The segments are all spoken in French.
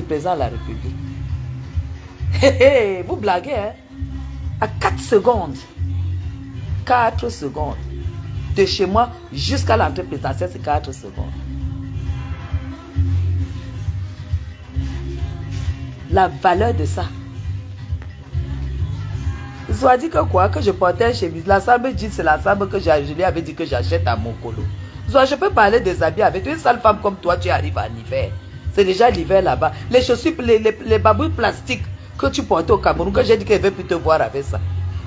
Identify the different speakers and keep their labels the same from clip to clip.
Speaker 1: président de la République. Vous blaguez, hein? À 4 secondes. 4 secondes. De chez moi jusqu'à l'entrée présidentielle, c'est 4 secondes. La valeur de ça. Ils ont dit que quoi? Que je portais un chemise. L'ensemble dit c'est l'ensemble que je lui avais dit que j'achète à mon colo. Je peux parler des habits avec une sale femme comme toi, tu arrives en hiver. C'est déjà l'hiver là-bas. Les chaussures, les babouilles plastiques que tu portais au Cameroun, que j'ai dit que je ne veux plus te voir avec ça.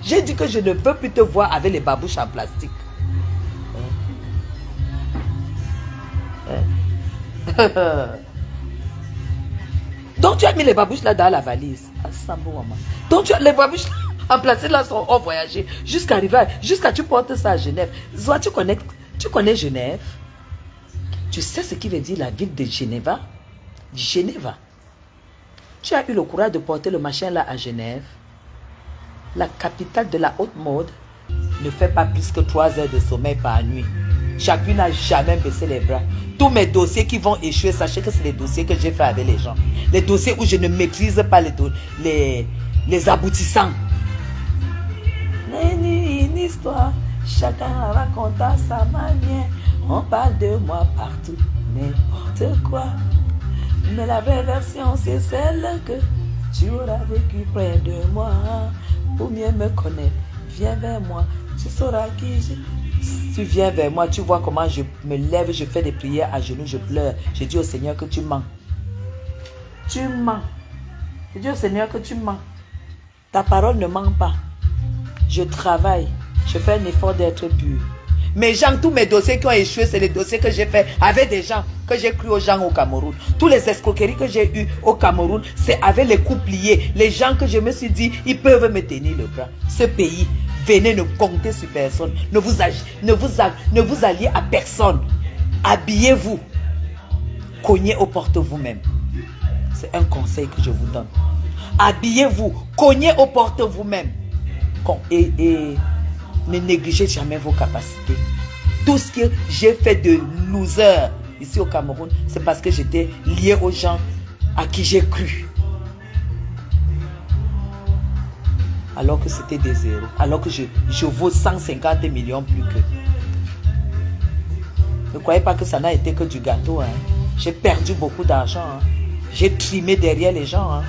Speaker 1: J'ai dit que je ne veux plus te voir avec les babouches en plastique. Donc tu as mis les babouches là dans la valise. Donc tu as les babouches en plastique là sont voyagé jusqu'à tu portes ça à Genève. Zoa, tu connais Genève? Tu sais ce qui veut dire la ville de Genève? Genève. Tu as eu le courage de porter le machin là à Genève. La capitale de la haute mode ne fait pas plus que 3 heures de sommeil par nuit. Chacune n'a jamais baissé les bras. Tous mes dossiers qui vont échouer, sachez que c'est les dossiers que j'ai fait avec les gens. Les dossiers où je ne maîtrise pas les aboutissants. Une histoire, chacun raconte à sa manière. On parle de moi partout, n'importe quoi. Mais la vraie version, c'est celle que tu auras vécu près de moi. Pour mieux me connaître, viens vers moi, tu sauras qui je suis. Si tu viens vers moi, tu vois comment je me lève, je fais des prières à genoux, je pleure. Je dis au Seigneur que tu mens. Tu mens. Je dis au Seigneur que tu mens. Ta parole ne ment pas. Je travaille. Je fais un effort d'être pur. Mes gens, tous mes dossiers qui ont échoué, c'est les dossiers que j'ai fait avec des gens, que j'ai cru aux gens au Cameroun. Tous les escroqueries que j'ai eues au Cameroun, c'est avec les coups pliés. Les gens que je me suis dit, ils peuvent me tenir le bras. Ce pays, venez ne compter sur personne. Ne vous alliez à personne. Habillez-vous. Cognez aux portes vous-même. C'est un conseil que je vous donne. Habillez-vous. Cognez aux portes vous-même. Et ne négligez jamais vos capacités. Tout ce que j'ai fait de loser ici au Cameroun, c'est parce que j'étais lié aux gens à qui j'ai cru. Alors que c'était des zéros. Alors que je vaux 150 millions plus que. Ne croyez pas que ça n'a été que du gâteau. Hein. J'ai perdu beaucoup d'argent. Hein. J'ai trimé derrière les gens. Hein.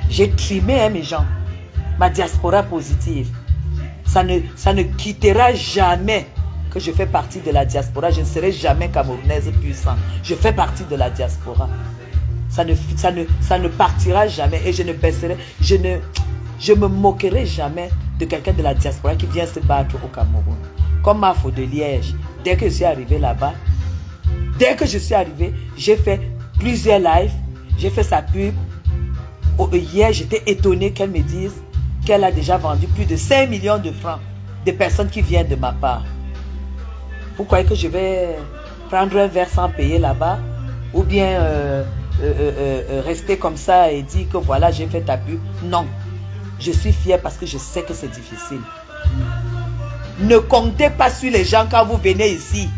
Speaker 1: J'ai trimé hein, mes gens. Ma diaspora positive. Ça ne quittera jamais que je fais partie de la diaspora. Je ne serai jamais camerounaise puissante. Je fais partie de la diaspora. Ça ne partira jamais. Et je ne baisserai. Je me moquerai jamais de quelqu'un de la diaspora qui vient se battre au Cameroun. Comme Mafo de Liège. Dès que je suis arrivé là-bas, j'ai fait plusieurs lives. J'ai fait sa pub. Hier, j'étais étonné qu'elle me dise qu'elle a déjà vendu plus de 5 millions de francs de personnes qui viennent de ma part. Vous croyez que je vais prendre un verre sans payer là-bas? Ou bien rester comme ça et dire que voilà, j'ai fait ta pub? Non. Je suis fier parce que je sais que c'est difficile. Ne comptez pas sur les gens quand vous venez ici.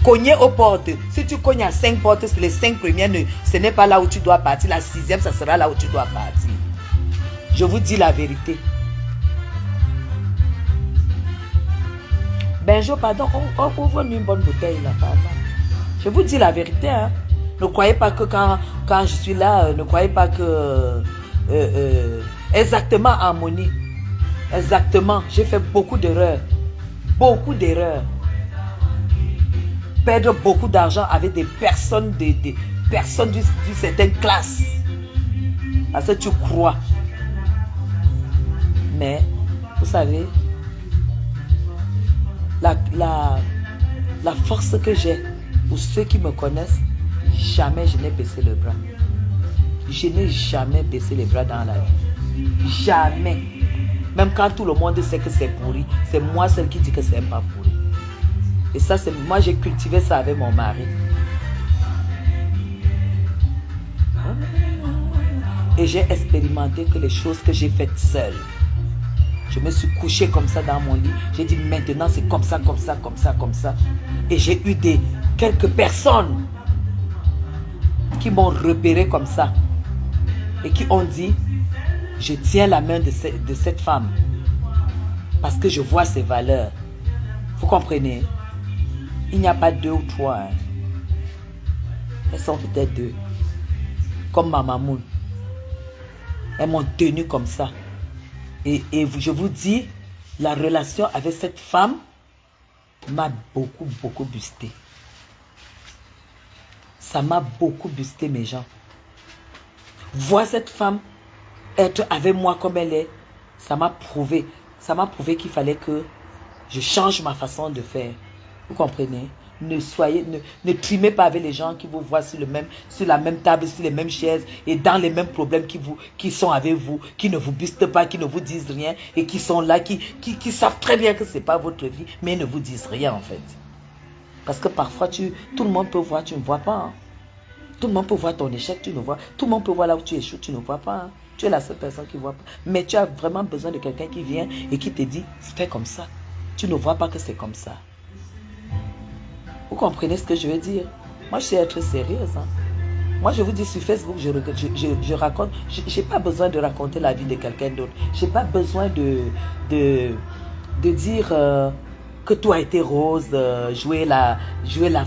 Speaker 1: Cognez aux portes. Si tu cognes à 5 portes, les 5 premières, ce n'est pas là où tu dois partir. La 6e, ça sera là où tu dois partir. Je vous dis la vérité. Benjo, pardon, ouvre-nous une bonne bouteille là, pardon. Je vous dis la vérité. Hein. Ne croyez pas que quand je suis là, ne croyez pas que... exactement, Harmonie. Exactement, j'ai fait beaucoup d'erreurs. Beaucoup d'erreurs. Perdre beaucoup d'argent avec des personnes, des personnes d'une certaine classe. Parce que tu crois. Mais, vous savez, la force que j'ai, pour ceux qui me connaissent, jamais je n'ai baissé le bras. Je n'ai jamais baissé les bras dans la vie. Jamais. Même quand tout le monde sait que c'est pourri, c'est moi celle qui dit que c'est pas pourri. Et ça, c'est moi, j'ai cultivé ça avec mon mari. Et j'ai expérimenté que les choses que j'ai faites seule. Je me suis couché comme ça dans mon lit. J'ai dit maintenant c'est comme ça, comme ça, comme ça, comme ça. Et j'ai eu quelques personnes qui m'ont repéré comme ça et qui ont dit, je tiens la main de cette femme parce que je vois ses valeurs. Vous comprenez? Il n'y a pas 2 ou 3. Hein. Elles sont peut-être 2. Comme ma maman. Elles m'ont tenu comme ça. Et je vous dis, la relation avec cette femme m'a beaucoup boosté. Ça m'a beaucoup boosté, mes gens. Voir cette femme être avec moi comme elle est, ça m'a prouvé qu'il fallait que je change ma façon de faire. Vous comprenez? Ne trimez pas avec les gens qui vous voient sur la même table, sur les mêmes chaises et dans les mêmes problèmes qui sont avec vous, qui ne vous boostent pas, qui ne vous disent rien et qui sont là, qui savent très bien que ce n'est pas votre vie, mais ne vous disent rien en fait. Parce que parfois, tout le monde peut voir, tu ne vois pas. Hein. Tout le monde peut voir ton échec, tu ne vois. Tout le monde peut voir là où tu échoues, tu ne vois pas. Hein. Tu es la seule personne qui ne voit pas. Mais tu as vraiment besoin de quelqu'un qui vient et qui te dit, fais comme ça. Tu ne vois pas que c'est comme ça. Vous comprenez ce que je veux dire? Moi, je sais être sérieuse. Hein. Moi, je vous dis sur Facebook, je raconte. Je n'ai pas besoin de raconter la vie de quelqu'un d'autre. Je n'ai pas besoin de dire que tout a été rose, jouer la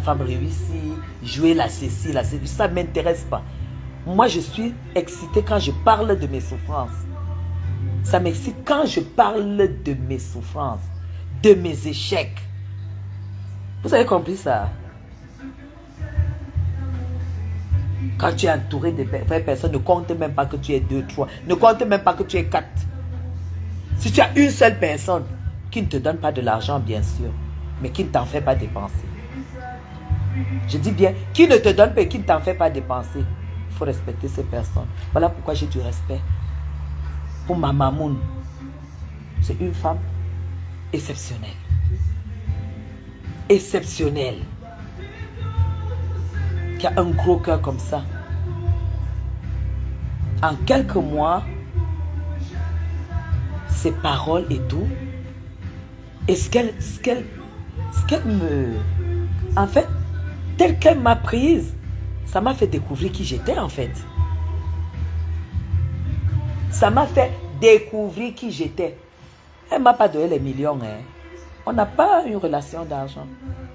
Speaker 1: femme réussie, jouer la ceci, la ceci. Ça ne m'intéresse pas. Moi, je suis excitée quand je parle de mes souffrances. Ça m'excite quand je parle de mes souffrances, de mes échecs. Vous avez compris ça? Quand tu es entouré de vraies personnes, ne compte même pas que tu es 2, 3. Ne compte même pas que tu es 4. Si tu as une seule personne qui ne te donne pas de l'argent, bien sûr, mais qui ne t'en fait pas dépenser. Je dis bien, qui ne te donne pas et qui ne t'en fait pas dépenser. Il faut respecter ces personnes. Voilà pourquoi j'ai du respect pour ma mamoun. C'est une femme exceptionnelle. Exceptionnelle. Qui a un gros cœur comme ça. En quelques mois, ses paroles et tout, et ce qu'elle me... En fait, telle qu'elle m'a prise, ça m'a fait découvrir qui j'étais en fait. Ça m'a fait découvrir qui j'étais. Elle ne m'a pas donné les millions. Hein. On n'a pas une relation d'argent.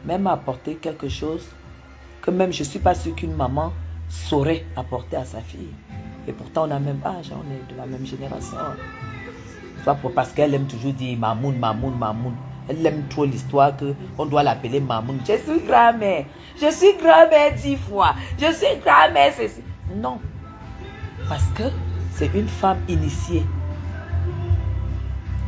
Speaker 1: Mais elle m'a apporté quelque chose que même je ne suis pas sûre qu'une maman saurait apporter à sa fille. Et pourtant, on a le même âge, on est de la même génération. Parce qu'elle aime toujours dire Mamoun, Mamoun, Mamoun. Elle aime trop l'histoire qu'on doit l'appeler Mamoun. Je suis grand-mère. Je suis grand-mère 10 fois. Je suis grand-mère ceci. Non. Parce que c'est une femme initiée.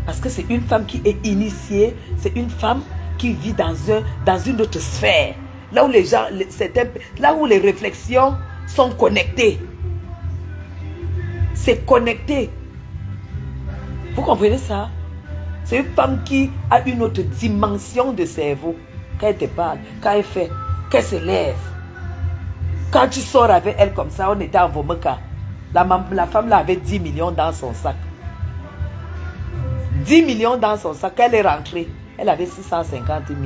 Speaker 1: Parce que c'est une femme qui est initiée. C'est une femme qui vit dans une autre sphère. Là où les gens, là où les réflexions sont connectées. C'est connecté. Vous comprenez ça? C'est une femme qui a une autre dimension de cerveau. Quand elle te parle, quand elle fait, qu'elle se lève. Quand tu sors avec elle comme ça, on était en Vomeka. La femme là avait 10 millions dans son sac. 10 millions dans son sac. Quand elle est rentrée, elle avait 650 000.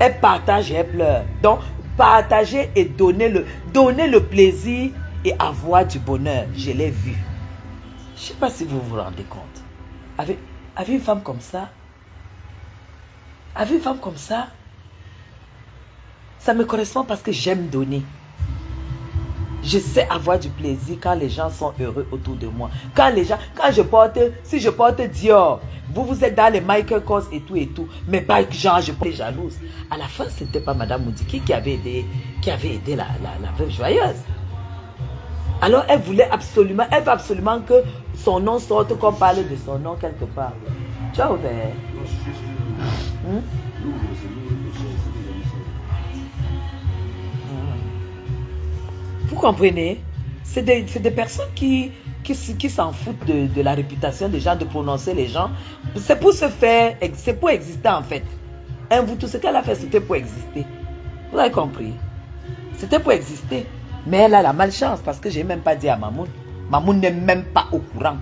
Speaker 1: Elle partage et elle pleure. Donc, partager et donner le plaisir et avoir du bonheur. Je l'ai vu. Je ne sais pas si vous vous rendez compte. Avec une femme comme ça, ça me correspond parce que j'aime donner. Je sais avoir du plaisir quand les gens sont heureux autour de moi. Si je porte Dior, vous êtes dans les Michael Kors et tout, mais pas genre je suis jalouse. À la fin, ce n'était pas Madame Moudiki qui avait aidé la veuve joyeuse. Alors elle veut absolument que son nom sorte, qu'on parle de son nom quelque part. Tu as ouvert? Vous comprenez? C'est des personnes qui s'en foutent de la réputation des gens, de prononcer les gens. C'est pour se faire, c'est pour exister en fait. Vous, tout ce qu'elle a fait, c'était pour exister. Vous avez compris? C'était pour exister. Mais elle a la malchance parce que je n'ai même pas dit à Mamoun. Mamoun n'est même pas au courant.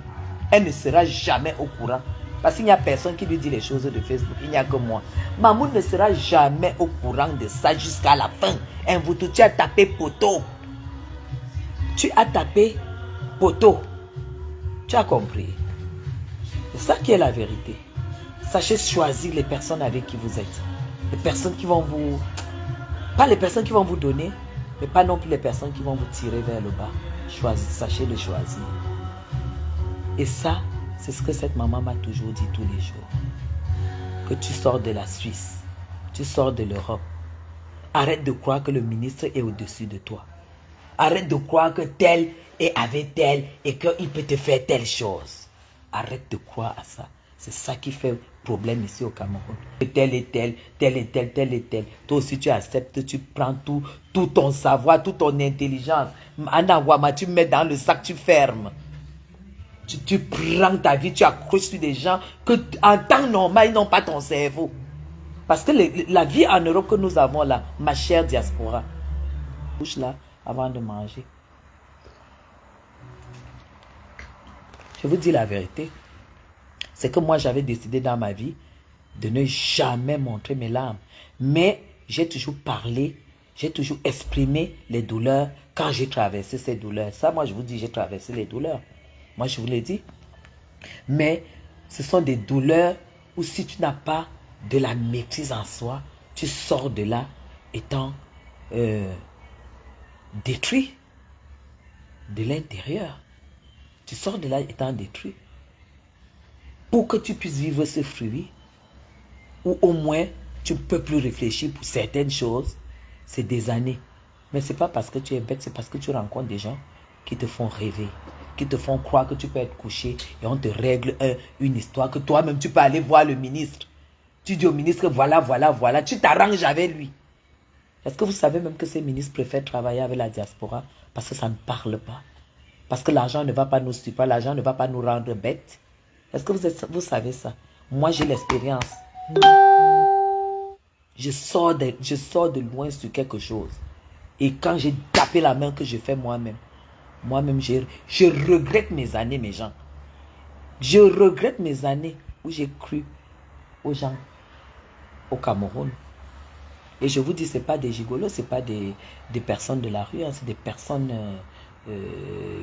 Speaker 1: Elle ne sera jamais au courant Parce qu'il n'y a personne qui lui dit les choses de Facebook. Il n'y a que moi. Maman ne sera jamais au courant de ça jusqu'à la fin. Mvoutou, tu as tapé poteau. Tu as tapé poteau. Tu as compris. C'est ça qui est la vérité. Sachez choisir les personnes avec qui vous êtes. Les personnes qui vont vous... Pas les personnes qui vont vous donner, mais pas non plus les personnes qui vont vous tirer vers le bas. Sachez le choisir. Et ça, c'est ce que cette maman m'a toujours dit tous les jours. Que tu sors de la Suisse, tu sors de l'Europe. Arrête de croire que le ministre est au-dessus de toi. Arrête de croire que tel est avec tel et qu'il peut te faire telle chose. Arrête de croire à ça. C'est ça qui fait problème ici au Cameroun. Tel et tel, tel et tel, tel et tel. Toi aussi tu acceptes, tu prends tout ton savoir, toute ton intelligence. Anawama, tu mets dans le sac, tu fermes. Tu prends ta vie, tu accroches sur des gens que en temps normal, ils n'ont pas ton cerveau. Parce que la vie en Europe que nous avons là, ma chère diaspora, bouche là avant de manger. Je vous dis la vérité. C'est que moi, j'avais décidé dans ma vie de ne jamais montrer mes larmes. Mais j'ai toujours parlé, j'ai toujours exprimé les douleurs quand j'ai traversé ces douleurs. Ça, moi, je vous dis, j'ai traversé les douleurs. Moi, je vous l'ai dit. Mais ce sont des douleurs où si tu n'as pas de la maîtrise en soi, tu sors de là étant détruit de l'intérieur. Tu sors de là étant détruit. Pour que tu puisses vivre ce fruit, ou au moins tu ne peux plus réfléchir pour certaines choses, c'est des années. Mais ce n'est pas parce que tu es bête, c'est parce que tu rencontres des gens qui te font rêver, qui te font croire que tu peux être couché et on te règle une histoire, que toi-même tu peux aller voir le ministre. Tu dis au ministre, voilà, voilà, voilà, tu t'arranges avec lui. Est-ce que vous savez même que ces ministres préfèrent travailler avec la diaspora parce que ça ne parle pas? Parce que l'argent ne va pas nous suivre, l'argent ne va pas nous rendre bêtes. Est-ce que vous savez ça? Moi, j'ai l'expérience. Je sors de loin sur quelque chose. Et quand j'ai tapé la main que je fais moi-même, je regrette mes années, mes gens. Je regrette mes années où j'ai cru aux gens au Cameroun. Et je vous dis, ce n'est pas des gigolos, ce n'est pas des personnes de la rue, hein, c'est des personnes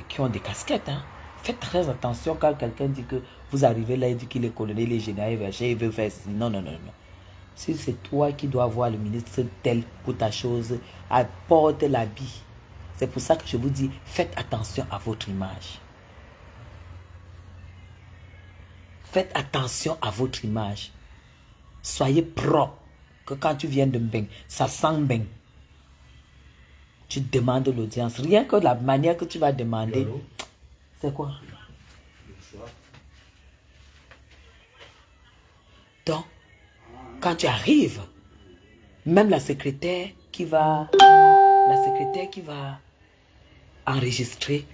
Speaker 1: qui ont des casquettes. Hein. Faites très attention quand quelqu'un dit que vous arrivez là, il dit qu'il est colonel, il est général, il veut faire ceci. Non, non, non, non. Si c'est toi qui dois voir le ministre tel pour ta chose, apporte l'habit. C'est pour ça que je vous dis, faites attention à votre image. Faites attention à votre image. Soyez propre. Que quand tu viens de Mbeng, ça sent Mbeng. Tu demandes l'audience. Rien que la manière que tu vas demander. C'est quoi? Donc, quand tu arrives, même la secrétaire qui va enregistrer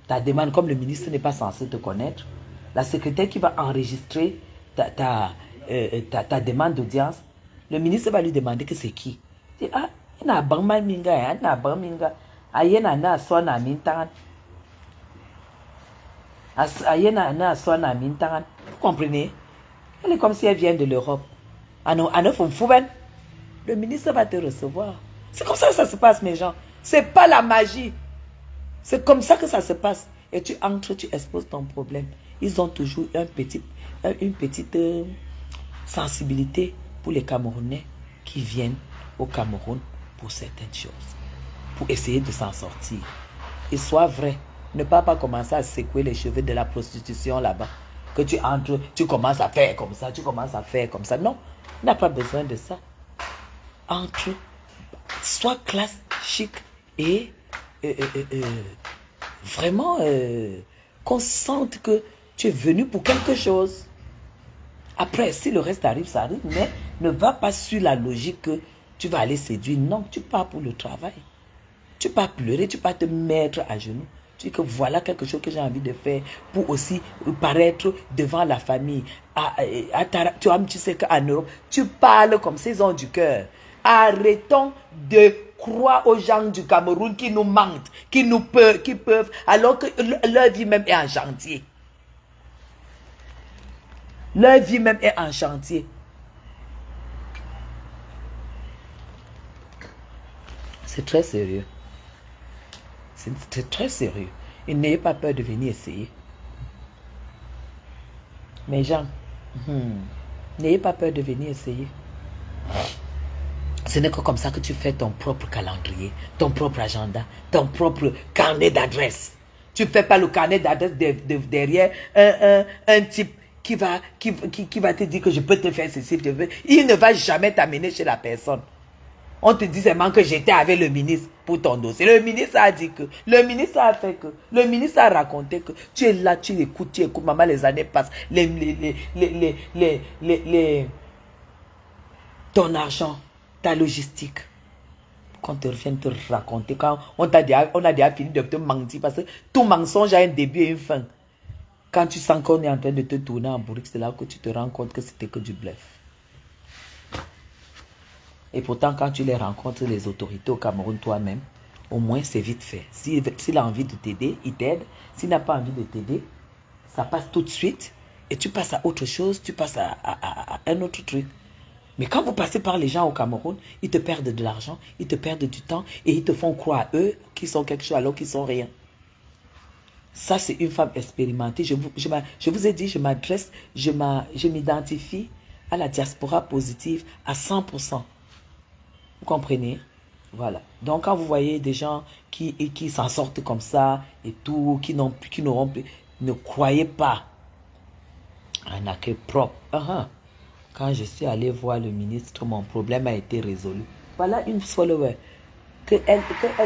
Speaker 1: ta demande, comme le ministre n'est pas censé te connaître, la secrétaire qui va enregistrer ta demande d'audience, le ministre va lui demander que c'est qui. Il dit, ah, il y a un bon minga, il y a un bon minga, il y a un son à mintan. Vous comprenez? Elle est comme si elle vient de l'Europe. Le ministre va te recevoir. C'est comme ça que ça se passe, mes gens. C'est pas la magie. C'est comme ça que ça se passe. Et tu entres, tu exposes ton problème. Ils ont toujours une petite sensibilité pour les Camerounais qui viennent au Cameroun pour certaines choses. Pour essayer de s'en sortir. Et soit vrai. Ne pas commencer à secouer les cheveux de la prostitution là-bas. Que tu entres, tu commences à faire comme ça, tu commences à faire comme ça. Non, tu n'as pas besoin de ça. Entre, sois classe, chic et vraiment qu'on sente que tu es venu pour quelque chose. Après, si le reste arrive, ça arrive, mais ne va pas sur la logique que tu vas aller séduire. Non, tu pars pour le travail. Tu pars pleurer, tu pars te mettre à genoux. Tu dis que voilà quelque chose que j'ai envie de faire pour aussi paraître devant la famille. Tu sais qu'en Europe, tu parles comme s'ils ont du cœur. Arrêtons de croire aux gens du Cameroun qui nous mentent, qui peuvent, alors que leur vie même est en chantier. Leur vie même est en chantier. C'est très sérieux. C'est très sérieux. Et n'ayez pas peur de venir essayer. Mes gens, n'ayez pas peur de venir essayer. Ce n'est que comme ça que tu fais ton propre calendrier, ton propre agenda, ton propre carnet d'adresse. Tu ne fais pas le carnet d'adresse derrière un type qui va te dire que je peux te faire ceci. Il ne va jamais t'amener chez la personne. On te dit seulement que j'étais avec le ministre pour ton dossier. Le ministre a dit que, le ministre a fait que, le ministre a raconté que, tu es là, tu écoutes, maman, les années passent, ton argent, ta logistique, qu'on te revienne te raconter, quand on a déjà fini de te mentir, parce que tout mensonge a un début et une fin. Quand tu sens qu'on est en train de te tourner en bourrique, c'est là que tu te rends compte que c'était que du bluff. Et pourtant, quand tu les rencontres, les autorités au Cameroun, toi-même, au moins c'est vite fait. S'il a envie de t'aider, il t'aide. S'il n'a pas envie de t'aider, ça passe tout de suite. Et tu passes à autre chose, tu passes à un autre truc. Mais quand vous passez par les gens au Cameroun, ils te perdent de l'argent, ils te perdent du temps et ils te font croire à eux qu'ils sont quelque chose alors qu'ils sont rien. Ça, c'est une femme expérimentée. Je vous ai dit, je m'identifie à la diaspora positive à 100%. Vous comprenez? Voilà. Donc, quand vous voyez des gens qui s'en sortent comme ça et tout, ne croyez pas à un accueil propre. Quand je suis allé voir le ministre, mon problème a été résolu. Voilà une follower. Quand elle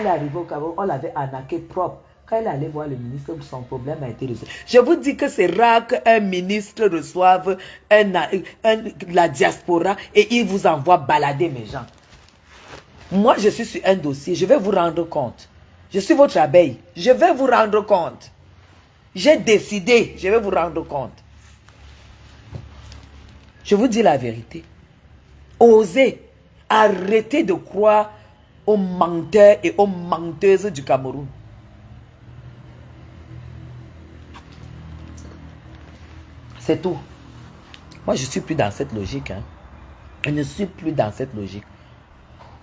Speaker 1: est arrivée au Cameroun, on l'avait en accueil propre. Quand elle allait voir le ministre, son problème a été résolu. Je vous dis que c'est rare qu'un ministre reçoive la diaspora et il vous envoie balader mes gens. Moi, je suis sur un dossier, je vais vous rendre compte. Je suis votre abeille, je vais vous rendre compte. J'ai décidé, je vais vous rendre compte. Je vous dis la vérité. Osez, arrêtez de croire aux menteurs et aux menteuses du Cameroun. C'est tout. Moi, je ne suis plus dans cette logique. Je ne suis plus dans cette logique.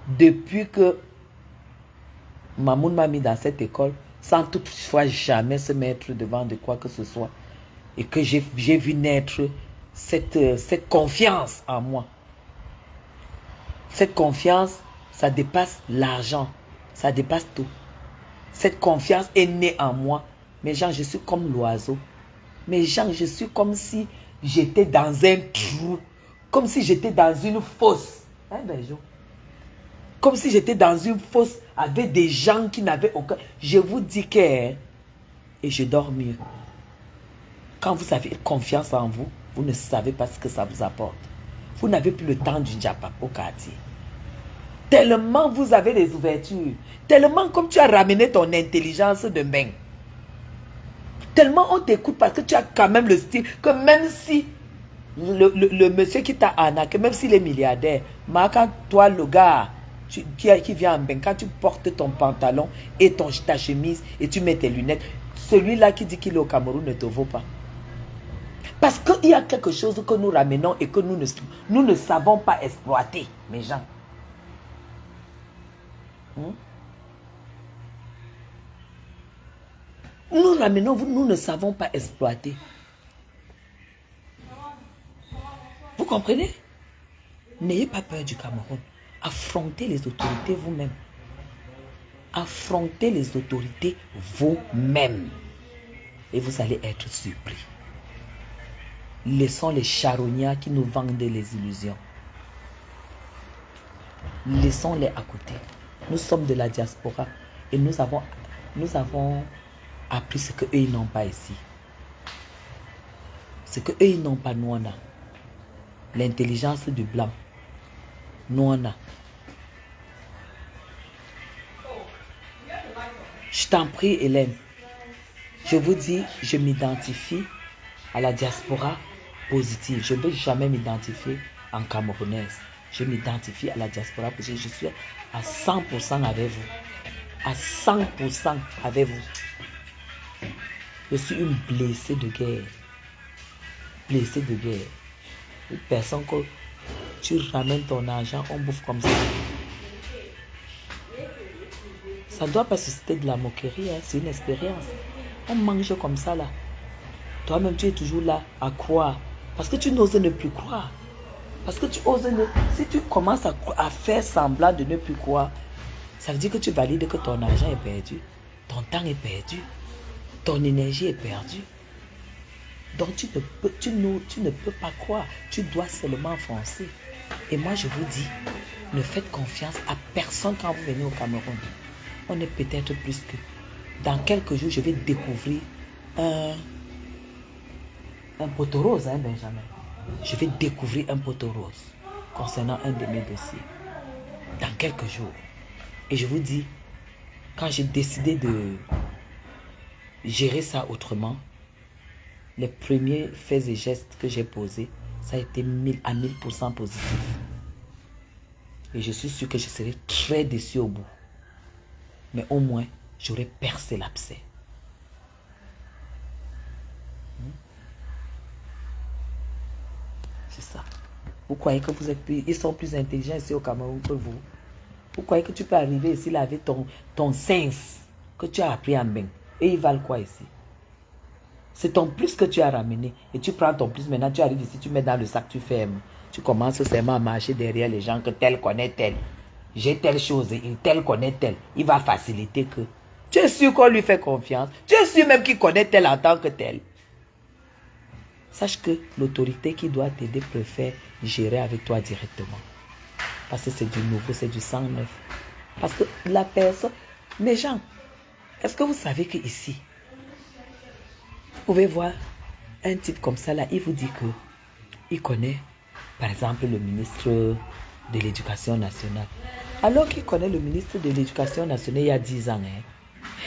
Speaker 1: Depuis que Mamoun m'a mis dans cette école, sans toutefois jamais se mettre devant de quoi que ce soit, et que j'ai vu naître cette confiance en moi. Cette confiance, ça dépasse l'argent, ça dépasse tout. Cette confiance est née en moi. Mais gens, je suis comme l'oiseau. Mais gens, je suis comme si j'étais dans un trou, comme si j'étais dans une fosse. Comme si j'étais dans une fosse avec des gens qui n'avaient aucun... Je vous dis que... Et je dors mieux. Quand vous avez confiance en vous, vous ne savez pas ce que ça vous apporte. Vous n'avez plus le temps du diapa au quartier. Tellement vous avez des ouvertures. Tellement comme tu as ramené ton intelligence de main. Tellement on t'écoute parce que tu as quand même le style que même si le monsieur qui t'a arnaqué, même s'il est milliardaire, mais quand toi le gars... qui vient en bain, quand tu portes ton pantalon et ta chemise et tu mets tes lunettes, celui-là qui dit qu'il est au Cameroun ne te vaut pas. Parce qu'il y a quelque chose que nous ramenons et que nous ne savons pas exploiter, mes gens. Nous ramenons, nous ne savons pas exploiter. Vous comprenez? N'ayez pas peur du Cameroun. Affrontez les autorités vous-même. Affrontez les autorités vous-même. Et vous allez être surpris. Laissons les charognards qui nous vendent des illusions. Laissons-les à côté. Nous sommes de la diaspora et nous avons appris ce qu'eux ils n'ont pas ici. Ce qu'eux ils n'ont pas, nous on a. L'intelligence du blanc. Nous on a. Je t'en prie, Hélène. Je vous dis, je m'identifie à la diaspora positive. Je ne veux jamais m'identifier en camerounaise. Je m'identifie à la diaspora positive. Je suis à 100% avec vous. À 100% avec vous. Je suis une blessée de guerre. blessé de guerre. Une personne que tu ramènes ton argent, on bouffe comme ça. Ça ne doit pas susciter de la moquerie, hein, c'est une expérience. On mange comme ça là. Toi-même, tu es toujours là à croire. Parce que tu n'oses ne plus croire. Parce que tu oses ne... Si tu commences à faire semblant de ne plus croire, ça veut dire que tu valides que ton argent est perdu. Ton temps est perdu. Ton énergie est perdue. Donc tu ne peux pas croire. Tu dois seulement foncer. Et moi, je vous dis, ne faites confiance à personne quand vous venez au Cameroun. On est peut-être plus que... Dans quelques jours, je vais découvrir un poteau rose, hein, Benjamin. Je vais découvrir un poteau rose concernant un de mes dossiers. Dans quelques jours. Et je vous dis, quand j'ai décidé de gérer ça autrement, les premiers faits et gestes que j'ai posés, ça a été 1000% positif. Et je suis sûr que je serai très déçu au bout. Mais au moins, j'aurais percé l'abcès. C'est ça. Vous croyez que vous êtes plus... Ils sont plus intelligents ici au Cameroun que vous. Vous croyez que tu peux arriver ici là avec ton sens que tu as appris en bain. Et ils valent quoi ici? C'est ton plus que tu as ramené. Et tu prends ton plus. Maintenant, tu arrives ici, tu mets dans le sac, tu fermes. Tu commences seulement à marcher derrière les gens que tel connaît tel. J'ai telle chose et tel connaît tel. Il va faciliter que... Tu es sûr qu'on lui fait confiance. Tu es sûr même qu'il connaît tel en tant que tel. Sache que l'autorité qui doit t'aider préfère gérer avec toi directement. Parce que c'est du nouveau, c'est du sang neuf. Parce que la personne... Mes gens, est-ce que vous savez qu'ici, vous pouvez voir un type comme ça là, il vous dit que il connaît, par exemple, le ministre de l'Éducation nationale. Alors qu'il connaît le ministre de l'Éducation nationale il y a 10 ans. Hein,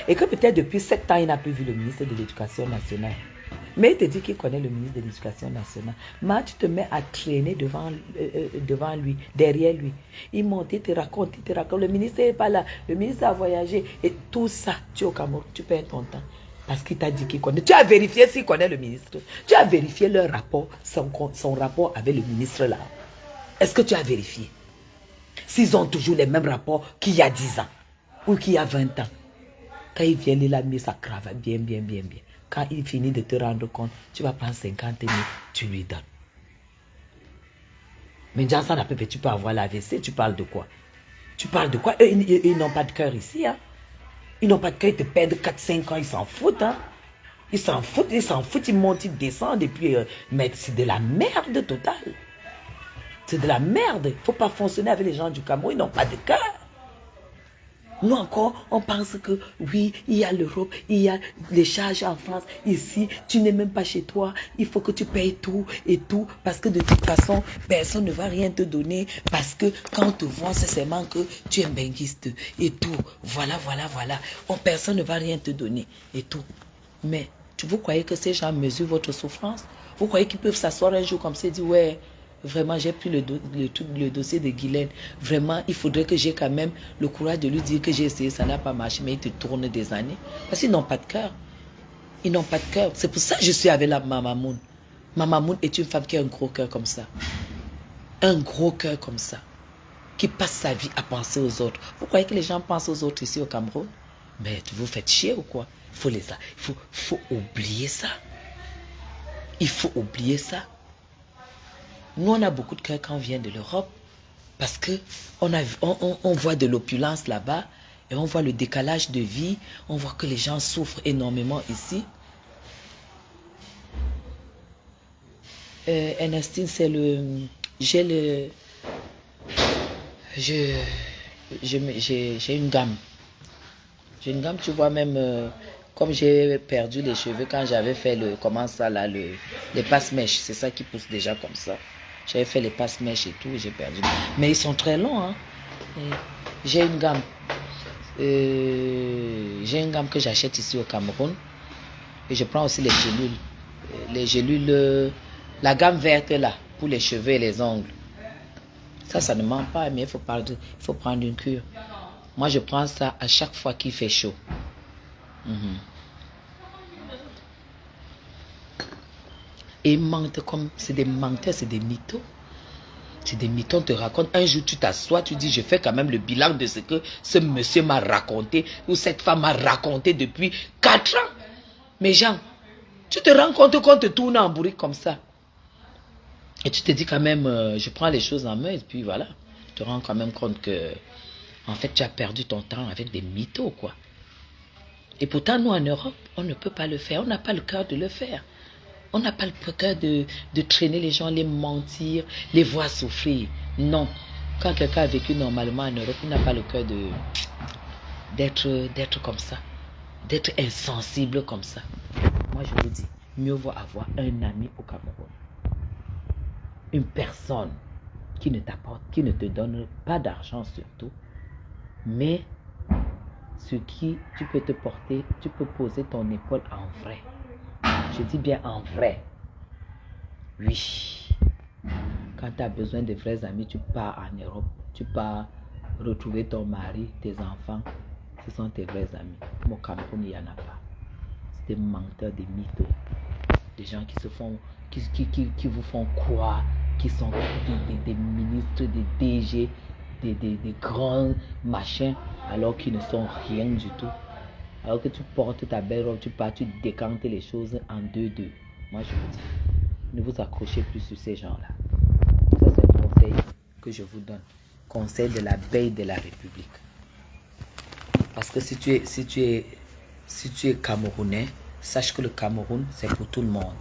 Speaker 1: et que peut-être depuis 7 ans, il n'a plus vu le ministre de l'Éducation nationale. Mais il te dit qu'il connaît le ministre de l'Éducation nationale. Mais tu te mets à traîner devant lui, derrière lui. Il monte, il te raconte. Le ministre n'est pas là. Le ministre a voyagé. Et tout ça, tu es au Cameroun, tu perds ton temps. Parce qu'il t'a dit qu'il connaît. Tu as vérifié s'il connaît le ministre. Tu as vérifié leur rapport, son rapport avec le ministre là. Est-ce que tu as vérifié? S'ils ont toujours les mêmes rapports qu'il y a 10 ans ou qu'il y a 20 ans. Quand il vient, il a mis sa cravate bien. Quand il finit de te rendre compte, tu vas prendre 50 000, tu lui donnes. Mais dans ça, tu peux avoir l'AVC, tu parles de quoi? Tu parles de quoi? Eux, ils n'ont pas de cœur ici. Hein? Ils n'ont pas de cœur, ils te perdent 4-5 ans, ils s'en foutent. Hein? Ils s'en foutent, ils montent, ils descendent. Et puis, mais c'est de la merde totale. C'est de la merde. Il ne faut pas fonctionner avec les gens du Cameroun, ils n'ont pas de cœur. Nous encore, on pense que oui, il y a l'Europe, il y a les charges en France. Ici, tu n'es même pas chez toi. Il faut que tu payes tout et tout. Parce que de toute façon, personne ne va rien te donner. Parce que quand on te voit, c'est seulement que tu es un benguiste et tout. Voilà. Personne ne va rien te donner et tout. Mais vous croyez que ces gens mesurent votre souffrance? Vous croyez qu'ils peuvent s'asseoir un jour comme ça et dire ouais... Vraiment, j'ai pris le dossier de Guylaine. Vraiment, il faudrait que j'ai quand même le courage de lui dire que j'ai essayé, ça n'a pas marché, mais il te tourne des années. Parce qu'ils n'ont pas de cœur. Ils n'ont pas de cœur. C'est pour ça que je suis avec la Mamamoun. Mamamoun est une femme qui a un gros cœur comme ça. Un gros cœur comme ça. Qui passe sa vie à penser aux autres. Vous croyez que les gens pensent aux autres ici au Cameroun? Mais vous faites chier ou quoi? Il faut oublier ça. Il faut oublier ça. Nous, on a beaucoup de cœur quand on vient de l'Europe parce qu'on voit de l'opulence là-bas et on voit le décalage de vie, on voit que les gens souffrent énormément ici. Ernestine, c'est le... J'ai une gamme. J'ai une gamme, tu vois, même comme j'ai perdu les cheveux quand j'avais fait les passe-mèches, c'est ça qui pousse déjà comme ça. J'avais fait les passe-mèches et tout, j'ai perdu. Mais ils sont très longs. Hein. J'ai une gamme. J'ai une gamme que j'achète ici au Cameroun. Et je prends aussi les gélules. Les gélules, la gamme verte là, pour les cheveux et les ongles. Ça ne ment pas, mais il faut prendre une cure. Moi, je prends ça à chaque fois qu'il fait chaud. Et ils mentent comme... C'est des menteurs, c'est des mythos. C'est des mythos, on te raconte. Un jour, tu t'assois, tu dis, je fais quand même le bilan de ce que ce monsieur m'a raconté ou cette femme m'a raconté depuis 4 ans. Mais Jean, tu te rends compte qu'on te tourne en bourrique comme ça. Et tu te dis quand même, je prends les choses en main et puis voilà. Tu te rends quand même compte que, en fait, tu as perdu ton temps avec des mythos, quoi. Et pourtant, nous, en Europe, on ne peut pas le faire. On n'a pas le cœur de le faire. On n'a pas le cœur de traîner les gens, les mentir, les voir souffrir. Non. Quand quelqu'un a vécu normalement en Europe, il n'a pas le cœur d'être comme ça. D'être insensible comme ça. Moi, je vous dis, mieux vaut avoir un ami au Cameroun. Une personne qui ne t'apporte, qui ne te donne pas d'argent surtout, mais sur qui tu peux te porter, tu peux poser ton épaule en vrai. Je dis bien en vrai. Oui. Quand tu as besoin de vrais amis, tu pars en Europe. Tu pars retrouver ton mari, tes enfants. Ce sont tes vrais amis. Au Cameroun, il n'y en a pas. C'est des menteurs, des mythos. Des gens qui se font, qui vous font croire qu'ils sont des ministres, des DG, des grands machins, alors qu'ils ne sont rien du tout. Alors que tu portes ta belle robe, tu pars, tu décantes les choses en 2-2. Moi, je vous dis, ne vous accrochez plus sur ces gens-là. Ça, c'est un conseil que je vous donne. Conseil de la veille de la République. Parce que si tu es Camerounais, sache que le Cameroun, c'est pour tout le monde.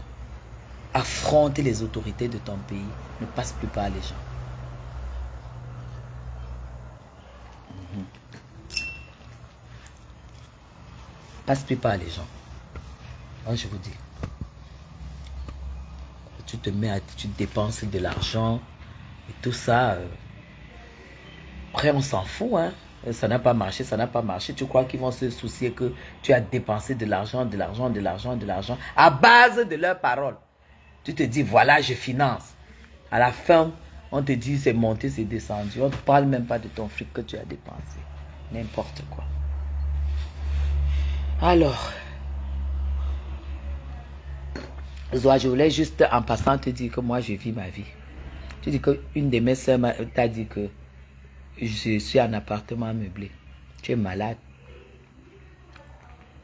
Speaker 1: Affronter les autorités de ton pays. Ne passe plus par les gens. Passe plus par les gens. Moi, je vous dis. Tu te mets à... Tu dépenses de l'argent. Et tout ça. Après, on s'en fout, hein. Ça n'a pas marché, ça n'a pas marché. Tu crois qu'ils vont se soucier que tu as dépensé de l'argent, de l'argent, de l'argent, de l'argent, à base de leurs paroles. Tu te dis, voilà, je finance. À la fin, on te dit, c'est monté, c'est descendu. On ne parle même pas de ton fric que tu as dépensé. N'importe quoi. Alors, Zoa, je voulais juste en passant te dire que moi, je vis ma vie. Tu dis qu'une de mes soeurs t'a dit que je suis en appartement meublé. Tu es malade.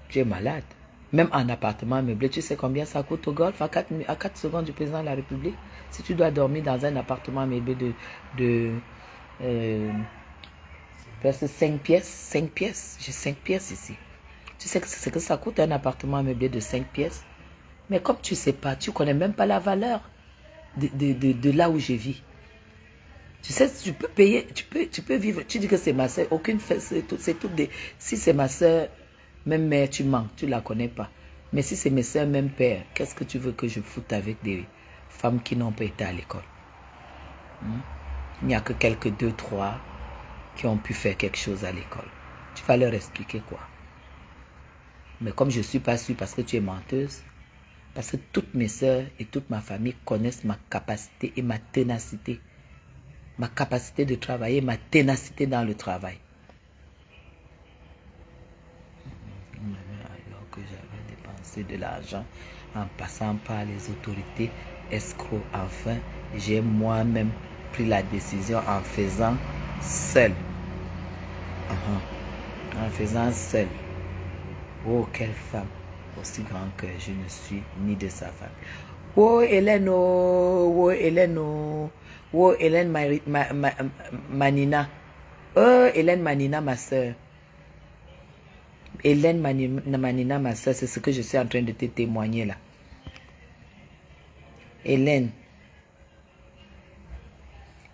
Speaker 1: Tu es malade. Même en appartement meublé, tu sais combien ça coûte au golf à 4 secondes du président de la République? Si tu dois dormir dans un appartement meublé de presque 5 pièces, 5 pièces, j'ai 5 pièces ici. Tu sais ce que ça coûte un appartement meublé de 5 pièces? Mais comme tu ne sais pas, tu ne connais même pas la valeur de là où je vis. Tu sais, tu peux payer, tu peux vivre. Tu dis que c'est ma soeur, aucune fesse, c'est tout des... Si c'est ma soeur, même mère, tu mens, tu ne la connais pas. Mais si c'est mes soeurs, même père, qu'est-ce que tu veux que je foute avec des femmes qui n'ont pas été à l'école? Il n'y a que quelques 2, 3 qui ont pu faire quelque chose à l'école. Tu vas leur expliquer quoi? Mais comme je ne suis pas sûre parce que tu es menteuse, parce que toutes mes soeurs et toute ma famille connaissent ma capacité et ma ténacité. Ma capacité de travailler, ma ténacité dans le travail. Alors que j'avais dépensé de l'argent en passant par les autorités escrocs, enfin, j'ai moi-même pris la décision en faisant seul. En faisant seul. Oh, quelle femme aussi grande que je ne suis ni de sa femme. Oh, Hélène, oh, Hélène, oh. Oh, Hélène Manina. Oh, Hélène Manina, ma soeur. Hélène Manina, ma soeur, c'est ce que je suis en train de te témoigner là. Hélène.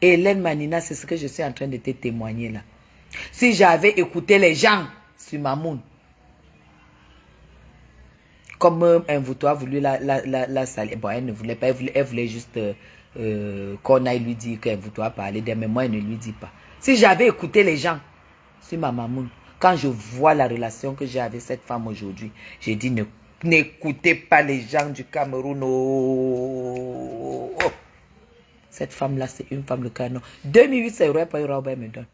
Speaker 1: Hélène Manina, c'est ce que je suis en train de te témoigner là. Si j'avais écouté les gens sur Mamoun, comme un vautour a voulu la salir. Bon, elle ne voulait pas, elle voulait juste qu'on aille lui dire qu'un vautour a parlé d'elle, mais moi, elle ne lui dit pas. Si j'avais écouté les gens sur ma mamoun, quand je vois la relation que j'ai avec cette femme aujourd'hui, j'ai dit n'écoutez pas les gens du Cameroun. Oh. Cette femme-là, c'est une femme, le canon. 2008, c'est vrai, pas Robert me donne.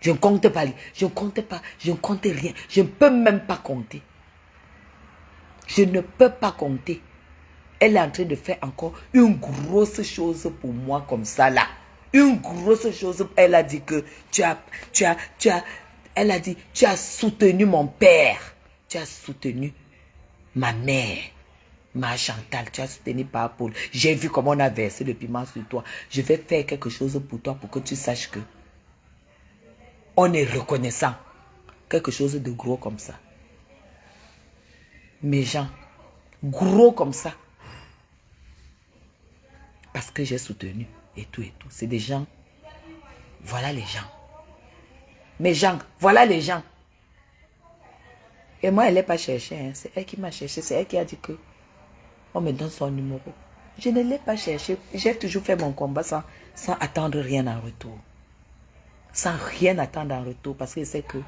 Speaker 1: Je ne compte pas, je ne compte pas, je ne compte rien. Je ne peux même pas compter. Je ne peux pas compter. Elle est en train de faire encore une grosse chose pour moi comme ça là. Une grosse chose. Elle a dit que elle a dit, tu as soutenu mon père. Tu as soutenu ma mère. Ma Chantal, tu as soutenu par Paul. J'ai vu comment on a versé le piment sur toi. Je vais faire quelque chose pour toi pour que tu saches que on est reconnaissant. Quelque chose de gros comme ça. Mes gens, gros comme ça. Parce que j'ai soutenu et tout et tout. C'est des gens. Voilà les gens. Mes gens, voilà les gens. Et moi, elle n'est pas cherchée. Hein. C'est elle qui m'a cherché. C'est elle qui a dit que on me donne son numéro. Je ne l'ai pas cherché. J'ai toujours fait mon combat sans attendre rien en retour. Sans rien attendre en retour. Parce que je sais que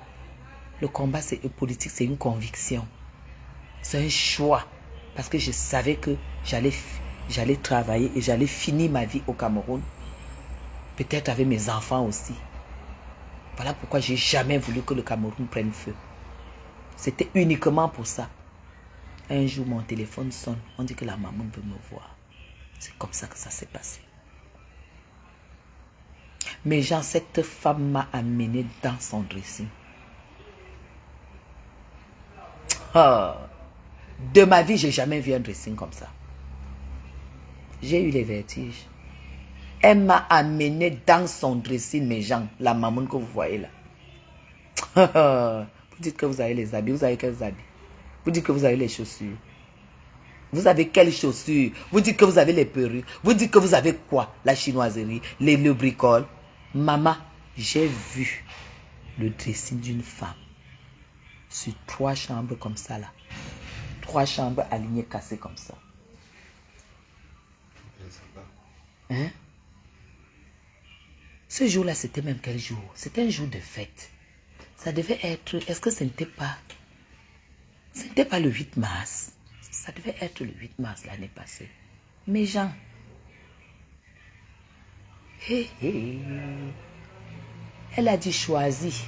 Speaker 1: le combat politique, c'est une conviction. C'est un choix. Parce que je savais que j'allais travailler et j'allais finir ma vie au Cameroun. Peut-être avec mes enfants aussi. Voilà pourquoi j'ai jamais voulu que le Cameroun prenne feu. C'était uniquement pour ça. Un jour, mon téléphone sonne. On dit que la maman veut me voir. C'est comme ça que ça s'est passé. Mais genre, cette femme m'a amené dans son dressing. Oh. De ma vie, j'ai jamais vu un dressing comme ça. J'ai eu les vertiges. Elle m'a amené dans son dressing, mes gens. La maman que vous voyez là. Vous dites que vous avez les habits. Vous avez quels habits? Vous dites que vous avez les chaussures. Vous avez quelles chaussures? Vous dites que vous avez les perruques. Vous dites que vous avez quoi? La chinoiserie, le bricole. Maman, j'ai vu le dressing d'une femme sur 3 chambres comme ça là. 3 chambres alignées, cassées comme ça. Hein? Ce jour-là, c'était même quel jour? C'était un jour de fête. Ça devait être... Est-ce que ce n'était pas... Ce n'était pas le 8 mars. Ça devait être le 8 mars l'année passée. Mes gens. Hé, hé. Elle a dit choisis.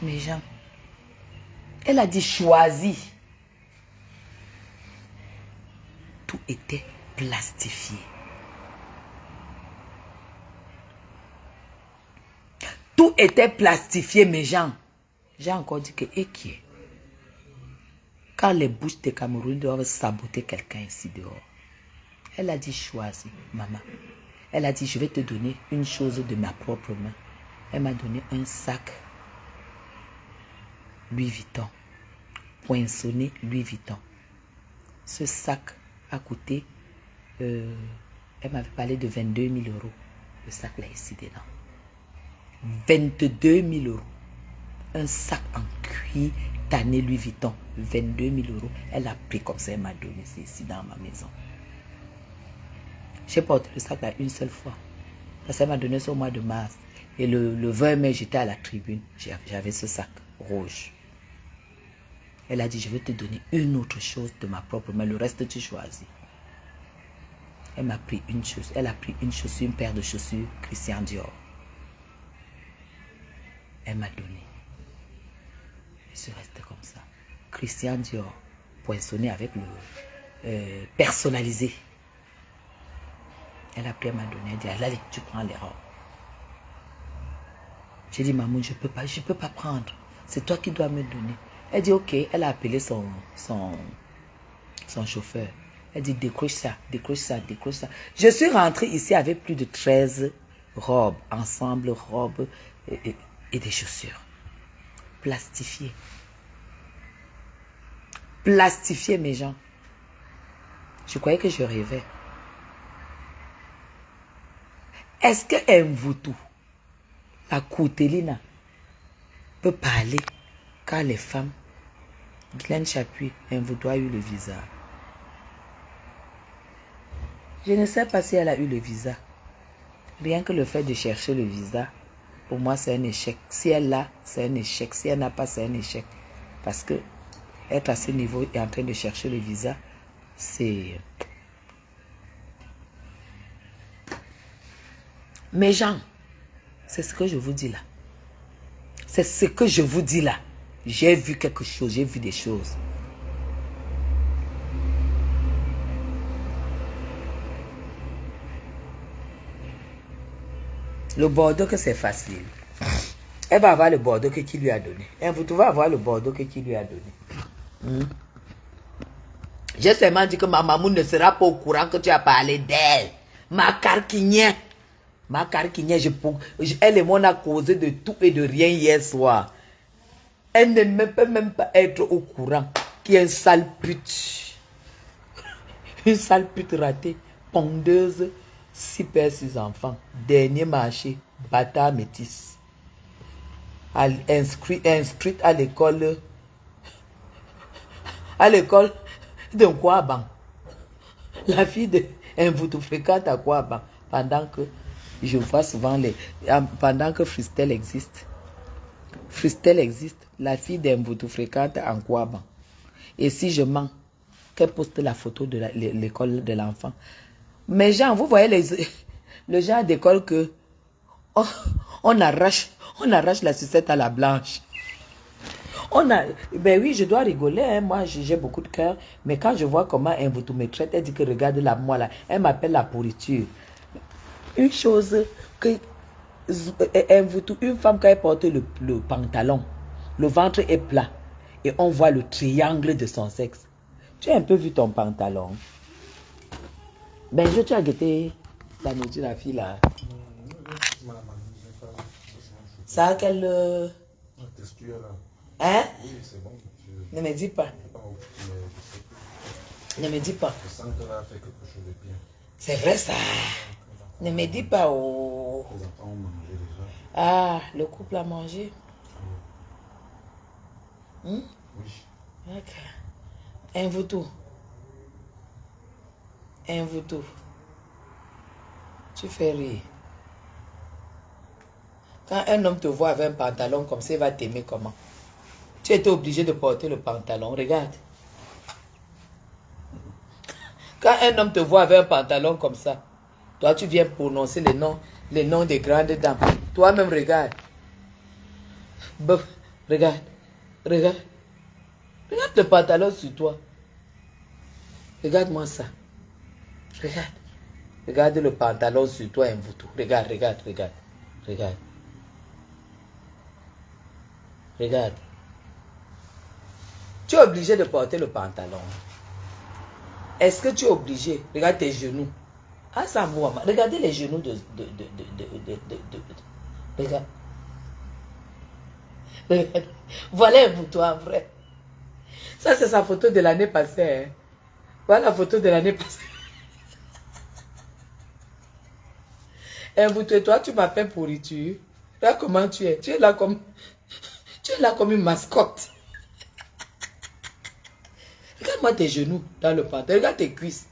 Speaker 1: Mes gens. Elle a dit choisis. Tout était plastifié. Tout était plastifié, mes gens. J'ai encore dit que, et qui est? Quand les bouches des Camerounais doivent saboter quelqu'un ici dehors. Elle a dit choisis, maman. Elle a dit, je vais te donner une chose de ma propre main. Elle m'a donné un sac Louis Vuitton. Poinçonné Louis Vuitton. Ce sac a coûté, elle m'avait parlé de 22 000 euros. Le sac là ici dedans. 22 000 euros. Un sac en cuir tanné Louis Vuitton. 22 000 euros. Elle a pris comme ça, elle m'a donné. C'est ici dans ma maison. J'ai porté le sac là une seule fois. Parce qu'elle m'a donné ça au mois de mars. Et le 20 mai, j'étais à la tribune. J'avais ce sac rouge. Elle a dit, je vais te donner une autre chose de ma propre main. Le reste, tu choisis. Elle m'a pris une chose. Elle a pris une chaussure, une paire de chaussures Christian Dior. Elle m'a donné. Je suis restée comme ça. Christian Dior, poinçonné avec le personnalisé. Elle a pris, elle m'a donné. Elle dit, allez, tu prends les robes. J'ai dit, maman, je ne peux pas prendre. C'est toi qui dois me donner. Elle dit, ok. Elle a appelé son chauffeur. Elle dit, décroche ça, décroche ça, décroche ça. Je suis rentrée ici avec plus de 13 robes, ensemble, robes et des chaussures. Plastifiées. Plastifiées, mes gens. Je croyais que je rêvais. Est-ce que Mvoutou, la Koutelina, peut parler quand les femmes, Glenn Chapuis, Mvoutou a eu le visa? Je ne sais pas si elle a eu le visa. Rien que le fait de chercher le visa, pour moi, c'est un échec. Si elle l'a, c'est un échec. Si elle n'a pas, c'est un échec. Parce que être à ce niveau et en train de chercher le visa, c'est... Mes gens, c'est ce que je vous dis là. C'est ce que je vous dis là. J'ai vu quelque chose, j'ai vu des choses. Le Bordeaux que c'est facile. Elle va avoir le Bordeaux que qui lui a donné. Vous va avoir le Bordeaux que qui lui a donné. J'ai seulement dit que ma maman ne sera pas au courant que tu as parlé d'elle. Ma carquinière. Ma carquinière, elle et moi on a causé de tout et de rien hier soir. Elle ne peut même pas être au courant qu'il y a une sale pute. Une sale pute ratée. Pondeuse. 6 pères, 6 enfants. Dernier marché. Bâtard métis. Inscrite à l'école. À l'école de Kouaban. La fille de Mvutu fréquente à Kouaban. Pendant que je vois souvent pendant que Fristel existe. Fristel existe. La fille d'Mvutu fréquente en Kouaban. Et si je mens, qu'elle poste la photo de l'école de l'enfant. Mais Jean, vous voyez le genre d'école que on arrache la sucette à la blanche. Ben oui, je dois rigoler, hein. Moi j'ai beaucoup de cœur, mais quand je vois comment Mvutu me traite, elle dit que regarde la moi là, elle m'appelle la pourriture. Une chose que Mvutu, une femme quand elle porte le pantalon, le ventre est plat et on voit le triangle de son sexe. Tu as un peu vu ton pantalon? Ben tu as guetté la nourriture la fille là. Ça a quelle hein? Oui, c'est bon. Ne me dis pas. Ne me dis pas. Je sens qu'elle a fait quelque chose de bien. C'est vrai ça. Ne me dis pas. Oh. Les enfants ont mangé déjà. Ah, le couple a mangé. Oui. D'accord. Mvutu. Tu fais rire. Quand un homme te voit avec un pantalon comme ça, il va t'aimer comment? Tu étais obligé de porter le pantalon. Regarde. Quand un homme te voit avec un pantalon comme ça, toi tu viens prononcer les noms des grandes dames. Toi-même regarde. Regarde. Regarde le pantalon sur toi. Regarde-moi ça. Regarde le pantalon sur toi, Mvutu. Regarde. Regarde. Tu es obligé de porter le pantalon. Est-ce que tu es obligé? Regarde tes genoux. Ah, ça voit. Regardez les genoux Regarde. Regarde. Voilà Mvutu en vrai. Ça, c'est sa photo de l'année passée. Hein. Voilà la photo de l'année passée. Mvutu, toi, tu m'appelles pourriture. Là, comment tu es? Tu es là comme une mascotte. Regarde-moi tes genoux dans le pantalon. Regarde tes cuisses.